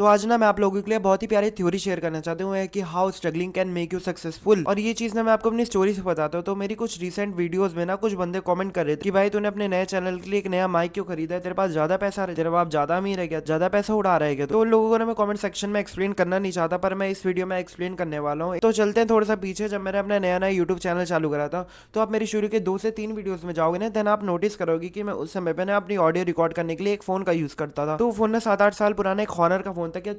तो आज ना मैं आप लोगों के लिए बहुत ही प्यारी थ्योरी शेयर करना चाहता हूँ कि how struggling can make you successful. और ये चीज़ ना मैं आपको अपनी स्टोरी से बताता हूँ। तो मेरी कुछ रीसेंट वीडियोस में ना कुछ बंदे कमेंट कर रहे थे कि भाई तूने अपने नए चैनल के लिए एक नया माइक क्यों खरीदा है, तेरे पास ज्यादा पैसा है, तेरे बाप ज्यादा अमीर है क्या, ज्यादा पैसा उड़ा रहा है क्या। तो उन लोगों को ना मैं कमेंट सेक्शन में एक्सप्लेन करना नहीं चाहता, पर मैं इस वीडियो में एक्सप्लेन करने वाला हूँ। तो चलते हैं थोड़ा सा पीछे। जब मैंने अपना नया नया यूट्यूब चैनल चालू करा था, तो आप मेरी शुरू के 2 से 3 वीडियोस में जाओगे ना, देन आप नोटिस करोगे कि मैं उस समय पे ना अपनी ऑडियो रिकॉर्ड करने के लिए एक फोन का यूज करता था। तो वो फोन ना 7-8 साल पुराना एक हॉनर का फोन था। क्या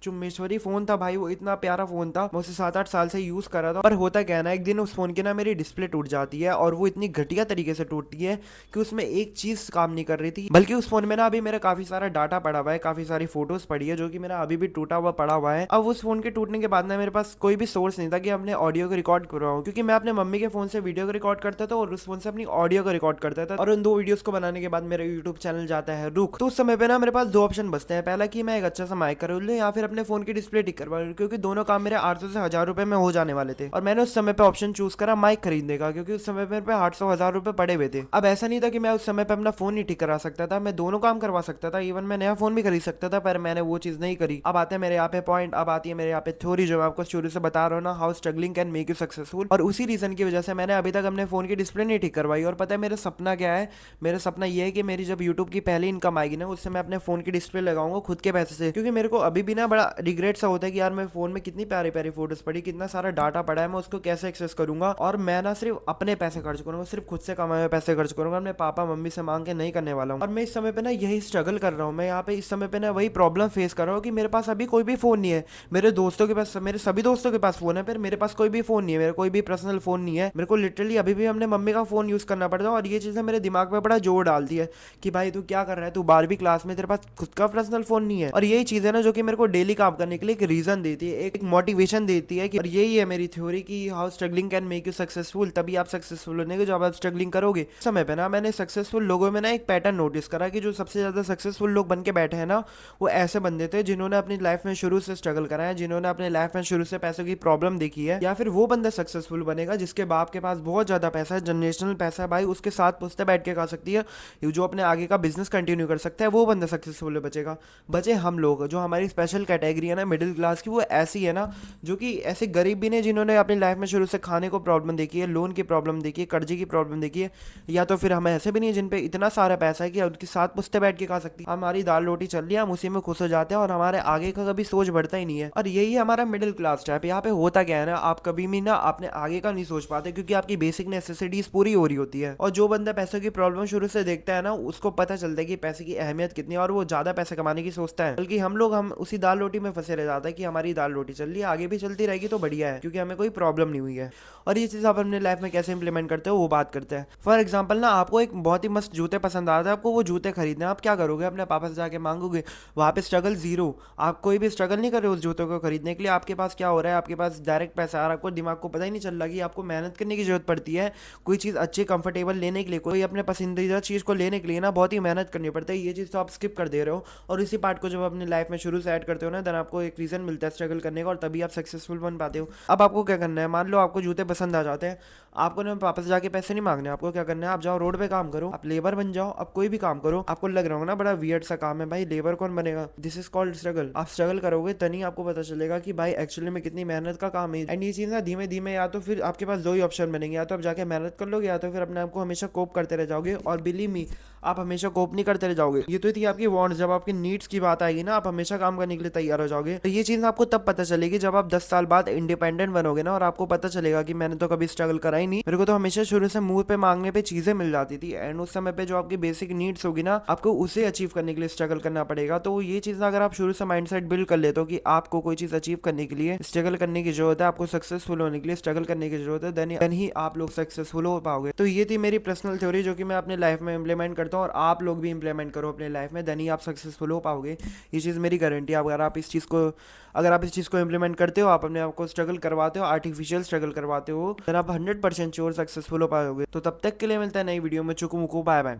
चुम्बेश्वरी फोन था भाई, वो इतना प्यारा फोन था। मैं उसे 7-8 साल से यूज कर रहा था। पर होता क्या है ना, एक दिन उस फोन की ना मेरी डिस्प्ले टूट जाती है, और वो इतनी घटिया तरीके से टूटती है कि उसमें एक चीज काम नहीं कर रही थी। बल्कि उस फोन में ना अभी मेरा काफी सारा डाटा पड़ा हुआ है, काफी सारी फोटोज पड़ी है, जो कि मेरा अभी भी टूटा हुआ पड़ा हुआ है। अब उस फोन के टूटने के बाद ना मेरे पास कोई भी सोर्स नहीं था कि अपने ऑडियो को रिकॉर्ड करवाऊं, क्योंकि मैं अपने मम्मी के फोन से वीडियो को रिकॉर्ड करता था और उस फोन से अपनी ऑडियो को रिकॉर्ड करता था। और उन 2 वीडियोस को बनाने के बाद मेरा यूट्यूब चैनल जाता है रुक। तो उस समय पे ना मेरे पास 2 ऑप्शन बचते हैं। पहला कि मैं एक अच्छा सा माइक कर लूँ, या फिर अपने फोन की डिस्प्ले ठीक करवा लूँ, क्योंकि दोनों काम मेरे 800 से 1000 रुपए में हो जाने वाले थे। और मैंने उस समय पे ऑप्शन चूज करा माइक खरीदने का, क्योंकि उस समय पे मेरे पे 800 1000 रुपए पड़े हुए थे। अब ऐसा नहीं था कि मैं उस समय पे अपना फोन नहीं ठीक करा सकता था, मैं दोनों काम करवा सकता था। इवन मैं नया फोन भी खरीद सकता था, पर मैंने वो चीज नहीं करी। अब आते हैं मेरे यहाँ पे पॉइंट, अब आती है मेरे यहाँ पे थ्योरी, जो मैं आपको शुरू से बता रहा हूँ ना, how struggling can make you successful. और उसी रीजन की वजह से मैंने अभी तक अपने फोन की डिस्प्ले नहीं ठीक करवाई। और पता है मेरा सपना क्या है? मेरा सपना ये है कि मेरी जब यूट्यूब की पहली इनकम आएगी ना, उससे मैं अपने फोन की डिस्प्ले लगाऊंगा खुद के पैसे से। क्योंकि मेरे को अभी भी ना बड़ा रिग्रेट सा होता है कि यार मैं फोन में कितनी प्यारी प्यारी फोटोज पड़ी, कितना सारा डाटा पड़ा है, मैं उसको कैसे एक्सेस करूंगा। और मैं ना सिर्फ अपने पैसे खर्च करूंगा, सिर्फ खुद से कमाए हुए पैसे खर्च करूंगा, अपने पापा मम्मी से मांग के नहीं करने वाला हूँ। और मैं इस समय पे ना यही स्ट्रगल कर रहा हूँ। मैं यहाँ पे इस समय पे ना वही प्रॉब्लम फेस कर रहा हूँ कि मेरे पास अभी कोई भी फोन नहीं है। मेरे दोस्तों के पास, मेरे सभी दोस्तों के पास फोन है, पर मेरे पास कोई भी फोन नहीं है, मेरा कोई भी पर्सनल फोन नहीं है। मेरे को लिटरली अभी भी हमने मम्मी का फोन यूज करना पड़ता है। और ये चीजें मेरे दिमाग में बड़ा जोर डालती है कि भाई तू क्या कर रहा है, तू 12वीं क्लास में, तेरे पास खुद का पर्सनल फोन नहीं है। और यही चीज है ना जो कि मेरे को डेली काम करने के लिए एक रीजन देती है, एक मोटिवेशन देती है कि, और यही है मेरी थ्योरी कि how struggling can make you successful. तभी आप सक्सेसफुल होने के, जब आप स्ट्रगलिंग करोगे। इस समय पे ना मैंने सक्सेसफुल लोगों में ना एक पैटर्न नोटिस करा कि जो सबसे ज्यादा सक्सेसफुल लोग बन के बैठे हैं ना, वो ऐसे बंदे थे जिन्होंने अपनी लाइफ में शुरू से स्ट्रगल करा है, जिन्होंने अपनी लाइफ में शुरू से पैसों की प्रॉब्लम देखी है। या फिर वो बंदा सक्सेसफुल बनेगा जिसके बाप के पास बहुत ज्यादा पैसा है, जनरेशनल पैसा है भाई, उसके साथ पुश्ते बैठ के खा सकती है, जो अपने आगे का बिजनेस कंटिन्यू कर सकता है, वो बंदा सक्सेसफुल बचेगा। बचे हम लोग, जो हमारी स्पेशल कैटेगरी है ना मिडिल क्लास की, वो ऐसी है ना, जो कि ऐसे गरीब भी नहीं, जिन्होंने अपनी लाइफ में शुरू से खाने को प्रॉब्लम देखी है, लोन की प्रॉब्लम देखी है, कर्जे की प्रॉब्लम देखी है। या तो फिर हम ऐसे भी नहीं जिन पे इतना सारा पैसा है कि उनके साथ पुश्ते बैठ के खा सकती है। हमारी दाल रोटी चल रही है, हम उसी में खुश हो जाते हैं, और हमारे आगे का कभी सोच बढ़ता ही नहीं है। और यही है हमारा मिडिल क्लास टाइप। यहाँ पे होता क्या है ना, आप कभी भी ना अपने आगे का नहीं सोच पाते, क्योंकि आपकी बेसिक नेसेसिटीज पूरी हो रही होती है। और जो बंदा पैसों की प्रॉब्लम शुरू से देखता है ना, उसको पता चलता है कि पैसे की अहमियत कितनी है, और वो ज्यादा पैसे कमाने की सोचता है। बल्कि हम उसी दाल रोटी में फंसे रह जाता है कि हमारी दाल रोटी चल रही है, आगे भी चलती रहेगी तो बढ़िया है, क्योंकि हमें कोई प्रॉब्लम नहीं हुई है। और ये चीज़ आप अपने लाइफ में कैसे इंप्लीमेंट करते हो, वो बात करते हैं। फॉर एग्जाम्पल ना, आपको एक बहुत ही मस्त जूते पसंद आ रहे हैं, आपको वो जूते खरीदने, आप क्या करोगे? अपने पापा से जाके मांगोगे? वहाँ पे स्ट्रगल जीरो। आप कोई भी स्ट्रगल नहीं कर रहे उस जूतों को खरीदने के लिए। आपके पास क्या हो रहा है, आपके पास डायरेक्ट पैसा आ रहा है, आपको दिमाग को पता ही नहीं चल रहा कि आपको मेहनत करने की जरूरत पड़ती है। कोई चीज़ अच्छी कंफर्टेबल लेने के लिए, कोई अपने पसंदीदा चीज़ को लेने के लिए ना बहुत ही मेहनत करनी पड़ती है। ये चीज़ तो आप स्किप कर दे रहे हो। और इसी पार्ट को जब अपनी लाइफ में शुरू से ऐड करते हो ना, देन आपको एक रीज़न मिलता है स्ट्रगल करने का, और तभी आप सक्सेसफुल बन पाते हो। अब आपको क्या करना है, मान लो आपको जूते पसंद आ जाते हैं, आपको ना वापस जाके पैसे नहीं मांगने। आपको क्या करना है, आप जाओ रोड पे काम करो, आप लेबर बन जाओ। अब कोई भी काम करो, आपको लग रहा होगा ना बड़ा वियर्ड सा काम है भाई, लेबर कौन बनेगा, दिस इज कॉल्ड स्ट्रगल। आप स्ट्रगल करोगे तभी आपको पता चलेगा कि भाई एक्चुअली में कितनी मेहनत का काम है। एंड ये चीज़ ना धीमे धीमे, या तो फिर आपके पास 2 ही ऑप्शन बनेंगे, या तो आप जाके मेहनत कर लोगे, या तो फिर अपने आपको हमेशा कोप करते रह जाओगे। और बिलीव मी, आप हमेशा कोप नहीं करते रह जाओगे। ये तो थी आपकी वांट्स। जब आपकी नीड्स की बात आएगी ना, आप हमेशा काम करने के लिए तैयार हो जाओगे। तो ये चीज़ आपको तब पता चलेगी जब आप 10 साल बाद इंडिपेंडेंट बनोगे ना, और आपको पता चलेगा कि मैंने तो कभी स्ट्रगल करा ही नहीं, मेरे को तो हमेशा शुरू से मुंह पे मांगने पे चीजें मिल जाती थी। एंड उस समय पे जो आपकी बेसिक नीड्स होगी ना, आपको उसे अचीव करने के लिए स्ट्रगल करना पड़ेगा। तो ये चीज़ अगर आप शुरू से माइंडसेट बिल्ड कर लेते हो कि आपको कोई चीज़ अचीव करने के लिए स्ट्रगल करने की जरूरत है, आपको सक्सेसफुल होने के लिए स्ट्रगल करने की जरूरत है, देन ही आप लोग सक्सेसफुल हो पाओगे। तो ये थी मेरी पर्सनल थ्योरी, जो कि मैं अपने लाइफ में इंप्लीमेंट करता हूँ, और आप लोग भी इंप्लीमेंट करो अपने लाइफ में, देन ही आप सक्सेसफुल हो पाओगे। ये चीज़ मेरी गारंटी है। अगर आप इस चीज़ को इंप्लीमेंट करते हो, आप अपने आप को स्ट्रगल करवाते हो, आर्टिफिशियल स्ट्रगल करवाते हो, देन आप 100% श्योर सक्सेसफुल हो पाओगे। तो तब तक के लिए मिलता है नई वीडियो में। चुकू मुकू, बाय बाय।